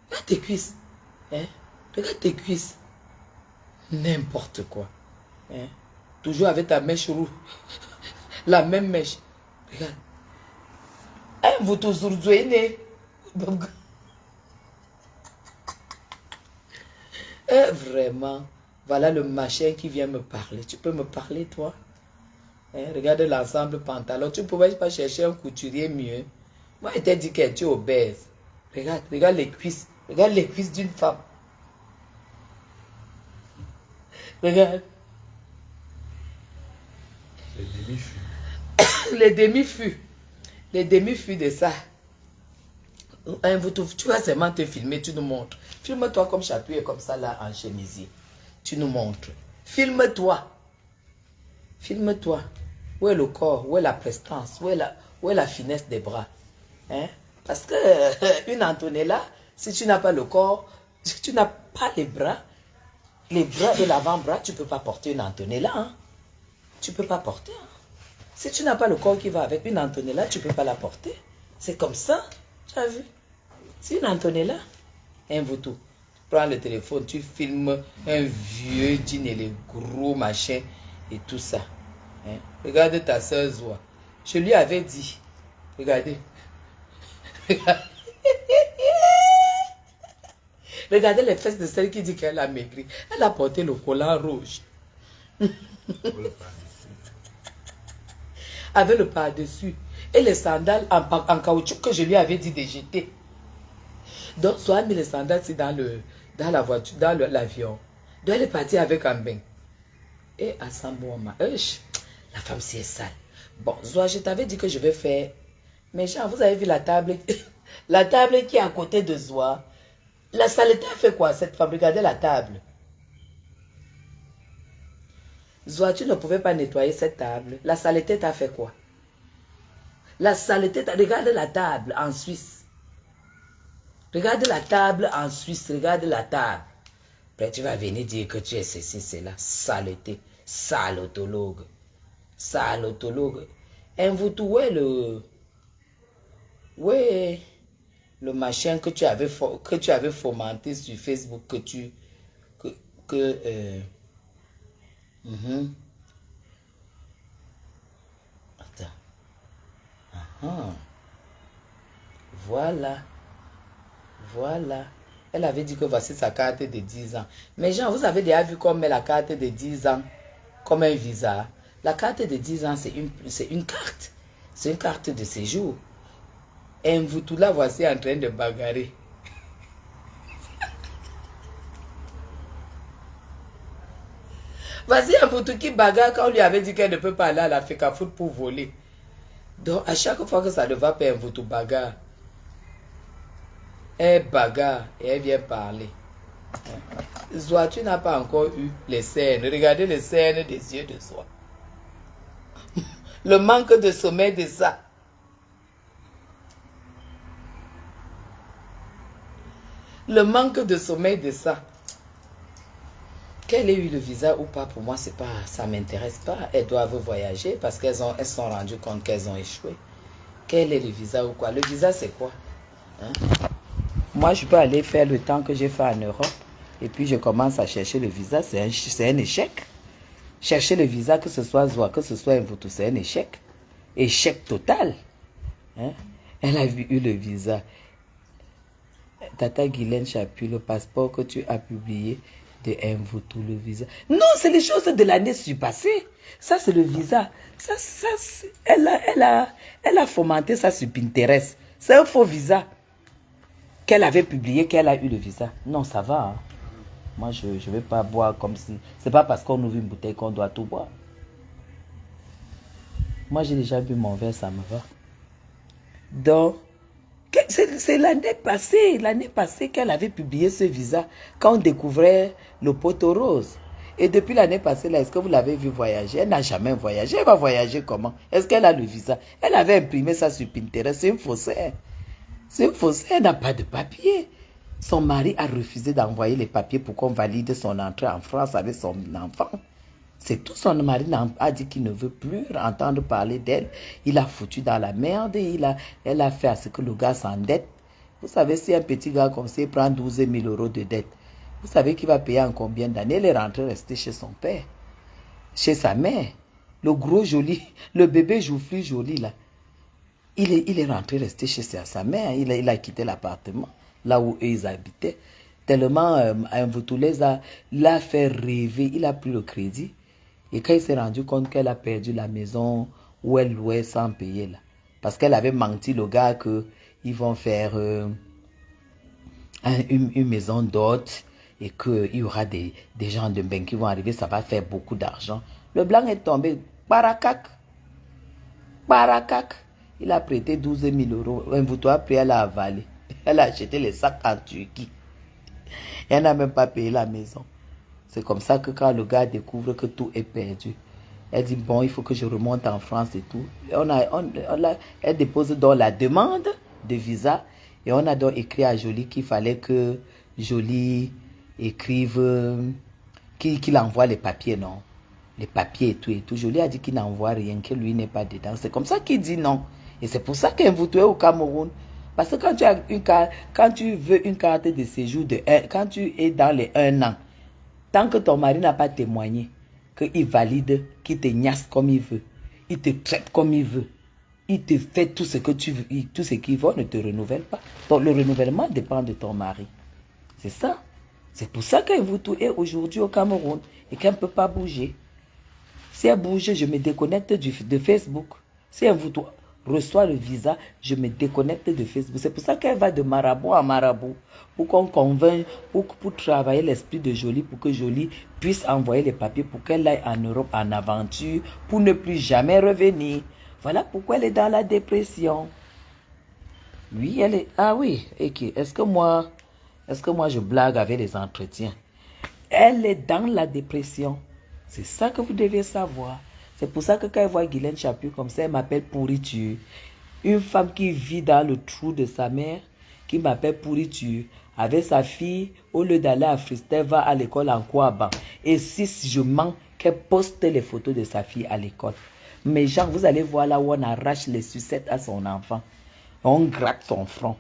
Speaker 1: Regarde tes cuisses. Hein? Regarde tes cuisses. N'importe quoi. Hein? Toujours avec ta mèche rouge. La même mèche. Regarde. Vous tous sourdouez. Vraiment. Voilà le machin qui vient me parler. Tu peux me parler, toi? Hein? Regarde l'ensemble pantalon. Tu ne pouvais pas chercher un couturier mieux. Moi, je t'ai dit que tu es obèse. Regarde les cuisses. Regarde les cuisses d'une femme. Regarde. Les demi-fus. Les demi-fus. Les demi-fus de ça. Tu vas seulement te filmer, tu nous montres. Filme-toi comme chatouille comme ça là en chemisier. Tu nous montres. Filme-toi. Filme-toi. Où est le corps? Où est la prestance? Où est la finesse des bras? Hein? Parce que une Antonella, si tu n'as pas le corps, si tu n'as pas les bras et l'avant-bras, tu ne peux pas porter une Antonella. Hein? Tu ne peux pas porter. Hein? Si tu n'as pas le corps qui va avec une Antonella, tu ne peux pas la porter. C'est comme ça. Tu as vu? C'est une Antonella. Mvutu. Tu prends le téléphone, tu filmes un vieux jean et les gros machins et tout ça. Hein? Regarde ta soeur Zoua. Je lui avais dit. Regardez. Regardez les fesses de celle qui dit qu'elle a maigri. Elle a porté le collant rouge. Avec le par-dessus. Et les sandales en caoutchouc que je lui avais dit de jeter. Donc, soit mis les sandales dans la voiture, dans l'avion. Donc, elle est partie avec un bain. Et à Sambouama, la femme c'est sale. Bon, Zoa, je t'avais dit que je vais faire. Mais genre, vous avez vu la table, la table qui est à côté de Zoa. La saleté a fait quoi, cette femme? Regardez la table. Zoa, tu ne pouvais pas nettoyer cette table. La saleté t'a fait quoi? La saleté, regarde la table en Suisse. Regarde la table en Suisse, regarde la table. Après, tu vas venir dire que tu es ceci, c'est là. Saleté, salotologue. Salotologue. Où est le machin que tu avais fomenté sur Facebook Attends. Voilà. Voilà. Elle avait dit que voici sa carte de 10 ans. Mais Jean, vous avez déjà vu comme met la carte de 10 ans comme un visa. La carte de 10 ans, c'est une carte. C'est une carte de séjour. Et vous tout là, voici en train de bagarrer. Voici un photo qui bagarre quand on lui avait dit qu'elle ne peut pas aller à la FECAFOOT pour voler. Donc, à chaque fois que ça ne va pas, un photo bagarre. Elle bagarre et elle vient parler. Zoa, tu n'as pas encore eu les scènes. Regardez les scènes des yeux de Zoa. Le manque de sommeil de ça. Le manque de sommeil de ça. Qu'elle ait eu le visa ou pas, pour moi, c'est pas, ça ne m'intéresse pas. Elles doivent voyager parce qu'elles se sont rendues compte qu'elles ont échoué. Quel est le visa ou quoi? Le visa, c'est quoi? Hein? Moi, je peux aller faire le temps que j'ai fait en Europe et puis je commence à chercher le visa. C'est un échec. Chercher le visa, que ce soit Zoa, que ce soit Mvutu, c'est un échec. Échec total. Hein? Elle a eu le visa. Tata Guylaine Chapuis, le passeport que tu as publié de Mvutu, le visa. Non, c'est les choses de l'année surpassée. Ça, c'est le visa. Elle a fomenté ça sur Pinterest. C'est un faux visa qu'elle avait publié, qu'elle a eu le visa. Non, ça va. Hein. Moi, je ne vais pas boire comme si... C'est pas parce qu'on ouvre une bouteille qu'on doit tout boire. Moi, j'ai déjà bu mon verre, ça me va. Donc, c'est l'année passée qu'elle avait publié ce visa, quand on découvrait le poteau rose. Et depuis l'année passée, là, est-ce que vous l'avez vu voyager? Elle n'a jamais voyagé. Elle va voyager comment? Est-ce qu'elle a le visa? Elle avait imprimé ça sur Pinterest. C'est une faussaire. C'est une faussaire. Elle n'a pas de papier. Son mari a refusé d'envoyer les papiers pour qu'on valide son entrée en France avec son enfant. C'est tout. Son mari a dit qu'il ne veut plus entendre parler d'elle. Il a foutu dans la merde. Elle a fait à ce que le gars s'endette. Vous savez, si un petit gars comme ça prend 12 000 € de dette, vous savez qu'il va payer en combien d'années? Elle est rentrée rester chez son père, chez sa mère. Le gros joli, le bébé joufflu joli là. Il est rentré rester chez sa mère. Il a quitté l'appartement, là où eux ils habitaient. Tellement Mvutu l'a fait rêver. Il a pris le crédit. Et quand il s'est rendu compte qu'elle a perdu la maison où elle louait sans payer là. Parce qu'elle avait menti le gars qu'ils vont faire une maison d'hôte. Et qu'il y aura des gens de bain qui vont arriver, ça va faire beaucoup d'argent. Le blanc est tombé, baracac. Il a prêté 12 000 €. Mvutu a pris, elle a avalé. Elle a acheté les sacs en Turquie. Et elle n'a même pas payé la maison. C'est comme ça que quand le gars découvre que tout est perdu, elle dit, bon, il faut que je remonte en France et tout. Elle dépose donc la demande de visa. Et on a donc écrit à Jolie qu'il fallait que Jolie écrive, qu'il envoie les papiers, non? Les papiers et tout. Jolie a dit qu'il n'envoie rien, que lui n'est pas dedans. C'est comme ça qu'il dit non. Et c'est pour ça qu'Mvutu est au Cameroun. Parce que quand tu veux une carte de séjour, quand tu es dans les 1 an, tant que ton mari n'a pas témoigné, qu'il valide, qu'il te niasse comme il veut, il te traite comme il veut, il te fait tout ce que tu veux, tout ce qu'il veut, on ne te renouvelle pas. Donc le renouvellement dépend de ton mari. C'est ça. C'est pour ça qu'Mvutu est aujourd'hui au Cameroun et qu'elle ne peut pas bouger. Si elle bouge, je me déconnecte de Facebook. Si Mvutu reçois le visa, je me déconnecte de Facebook. C'est pour ça qu'elle va de marabout en marabout. Pour qu'on convainc, pour travailler l'esprit de Jolie, pour que Jolie puisse envoyer les papiers, pour qu'elle aille en Europe en aventure, pour ne plus jamais revenir. Voilà pourquoi elle est dans la dépression. Oui, elle est... Ah oui, ok. Est-ce que moi je blague avec les entretiens? Elle est dans la dépression. C'est ça que vous devez savoir. C'est pour ça que quand elle voit Guylaine Chaput comme ça, elle m'appelle pourriture. Une femme qui vit dans le trou de sa mère, qui m'appelle pourriture. Avec sa fille, au lieu d'aller à Fristel, va à l'école en Kouaban. Et si je mens, qu'elle poste les photos de sa fille à l'école. Mais genre, vous allez voir là où on arrache les sucettes à son enfant. On gratte son front.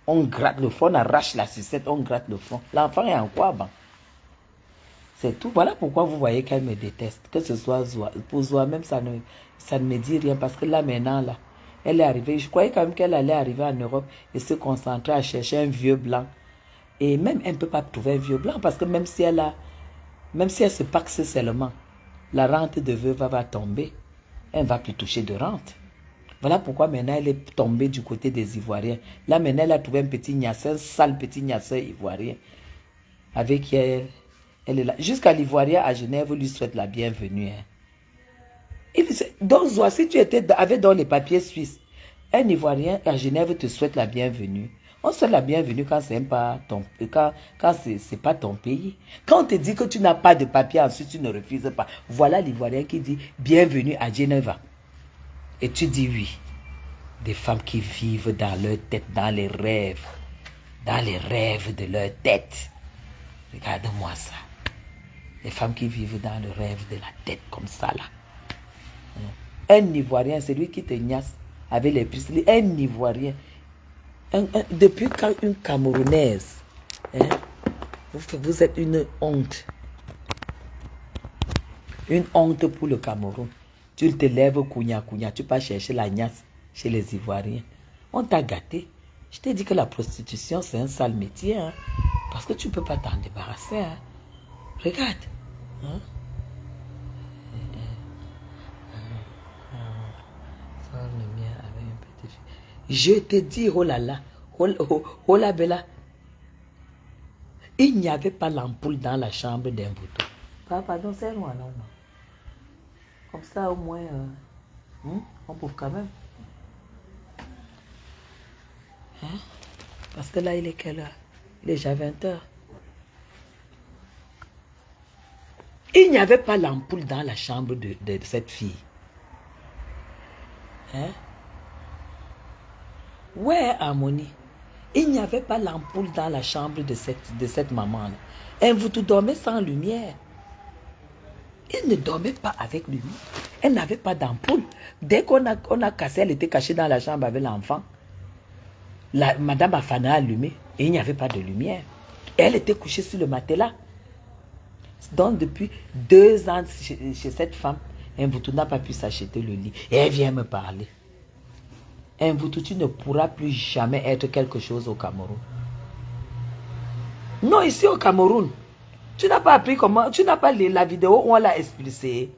Speaker 1: On gratte le front, on arrache la sucette, on gratte le front. L'enfant est en Kouaban. C'est tout. Voilà pourquoi vous voyez qu'elle me déteste. Que ce soit Zoa. Pour Zoa, même ça ne me dit rien. Parce que là, maintenant, là, elle est arrivée. Je croyais quand même qu'elle allait arriver en Europe et se concentrer à chercher un vieux blanc. Et même, elle ne peut pas trouver un vieux blanc. Parce que même si elle se paxe seulement, la rente de veuve va tomber. Elle ne va plus toucher de rente. Voilà pourquoi maintenant, elle est tombée du côté des Ivoiriens. Là, maintenant, elle a trouvé un petit gnasseur, un sale petit gnasseur ivoirien. Avec qui elle est là. Jusqu'à l'Ivoirien à Genève lui souhaite la bienvenue. Hein. Donc, Zoa, si tu avais dans les papiers suisses, un Ivoirien à Genève te souhaite la bienvenue. On souhaite la bienvenue quand c'est pas ton pays. Quand on te dit que tu n'as pas de papier, ensuite tu ne refuses pas. Voilà l'Ivoirien qui dit bienvenue à Genève. Et tu dis oui. Des femmes qui vivent dans leur tête, dans les rêves de leur tête. Regarde-moi ça. Les femmes qui vivent dans le rêve de la tête comme ça là. Un Ivoirien, c'est lui qui te gnasse avec les puces. Un Ivoirien. Depuis quand une Camerounaise, hein, vous êtes une honte. Une honte pour le Cameroun. Tu te lèves kounya, tu vas chercher la gnasse chez les Ivoiriens. On t'a gâté. Je t'ai dit que la prostitution, c'est un sale métier. Hein, parce que tu ne peux pas t'en débarrasser. Hein. Regarde. Hein? Je te dis, oh là là, oh là bella, il n'y avait pas l'ampoule dans la chambre d'un bouton. Pardon, c'est loin, non. Comme ça, au moins, on peut quand même. Hein? Parce que là, il est quelle heure? Il est déjà 20 heures. Il n'y avait pas l'ampoule dans la chambre de cette fille. Hein? Ouais, Harmonie. Il n'y avait pas l'ampoule dans la chambre de cette maman-là. Elle vous dormait sans lumière. Elle ne dormait pas avec lumière. Elle n'avait pas d'ampoule. Dès qu'on a cassé, elle était cachée dans la chambre avec l'enfant. Madame Afana a allumé et il n'y avait pas de lumière. Elle était couchée sur le matelas. Donc depuis 2 ans chez cette femme, Mvoutou n'a pas pu s'acheter le lit. Et elle vient me parler. Mvoutou, tu ne pourras plus jamais être quelque chose au Cameroun. Non, ici au Cameroun. Tu n'as pas appris comment, tu n'as pas lu la vidéo où on l'a expulsée.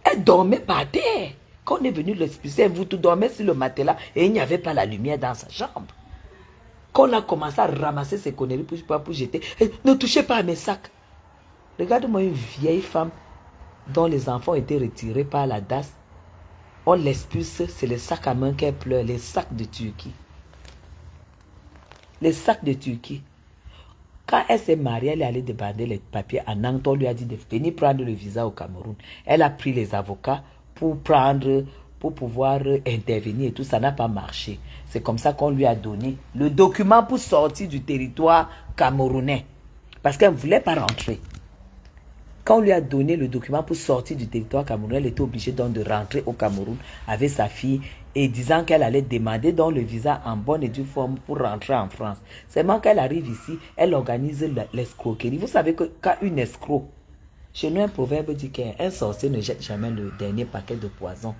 Speaker 1: Elle dormait par terre. Quand on est venu l'expulser, Mvoutou dormait sur le matelas et il n'y avait pas la lumière dans sa chambre. Quand on a commencé à ramasser ses conneries pour jeter, ne touchez pas à mes sacs. Regarde-moi une vieille femme dont les enfants étaient retirés par la DAS. On l'expulse, c'est les sacs à main qu'elle pleure, les sacs de Turquie. Les sacs de Turquie. Quand elle s'est mariée, elle est allée demander les papiers à Nantes. On lui a dit de venir prendre le visa au Cameroun. Elle a pris les avocats pour pouvoir intervenir et tout. Ça n'a pas marché. C'est comme ça qu'on lui a donné le document pour sortir du territoire camerounais. Parce qu'elle ne voulait pas rentrer. Quand on lui a donné le document pour sortir du territoire camerounais, elle était obligée donc de rentrer au Cameroun avec sa fille et disant qu'elle allait demander donc le visa en bonne et due forme pour rentrer en France. Seulement qu'elle arrive ici, elle organise l'escroquerie. Vous savez que quand une escroc, chez nous un proverbe dit qu'un sorcier ne jette jamais le dernier paquet de poison.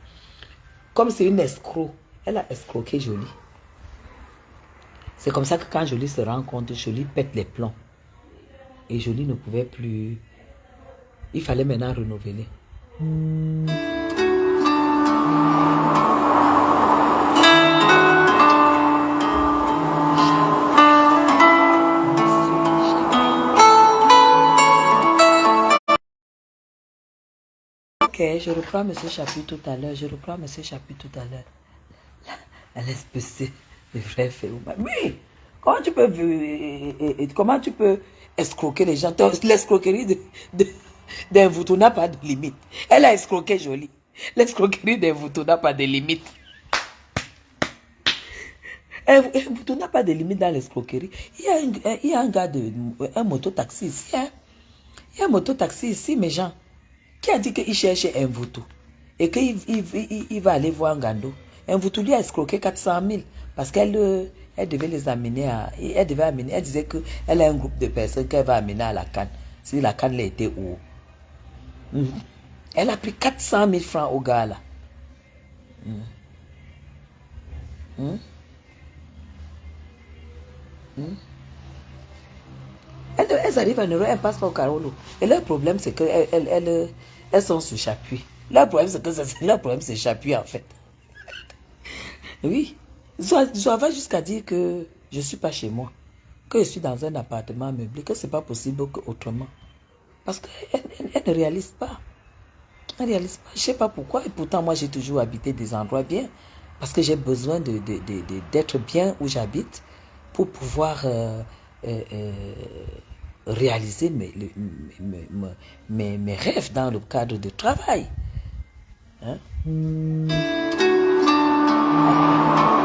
Speaker 1: Comme c'est une escroc, elle a escroqué Jolie. C'est comme ça que quand Jolie se rend compte, Jolie pète les plombs. Et Jolie ne pouvait plus... Il fallait maintenant renouveler. je reprends M. Chapuis tout à l'heure. Je reprends M. Chapuis tout à l'heure. La LSPC, le vrai fait. Oui. Comment tu peux escroquer les gens? L'escroquerie d'un voutou n'a pas de limite. Elle a escroqué joli. L'escroquerie d'un voutou n'a pas de limite. Un voutou n'a pas de limite dans l'escroquerie. Il y a un gars un mototaxi ici. Hein? Il y a un mototaxi ici, mes gens, qui a dit qu'il cherchait un voutou et qu'il va aller voir un gando. Un voutou lui a escroqué 400 000 parce qu'elle elle devait les amener à... Elle disait qu'elle a un groupe de personnes qu'elle va amener à la Cannes. Si la Cannes était où? Elle a pris 400 000 francs au gars là. Elles arrivent en Europe, elles passent par Carolo. Et leur problème, c'est qu'elles sont sur Chapuis. Leur problème, c'est Chapuis, en fait. Oui. Ça va jusqu'à dire que je ne suis pas chez moi. Que je suis dans un appartement meublé. Que ce n'est pas possible autrement. Parce qu'elles ne réalisent pas. Elles ne réalisent pas. Je ne sais pas pourquoi. Et pourtant, moi, j'ai toujours habité des endroits bien. Parce que j'ai besoin d'être bien où j'habite pour pouvoir réaliser mes rêves dans le cadre de travail. Hein?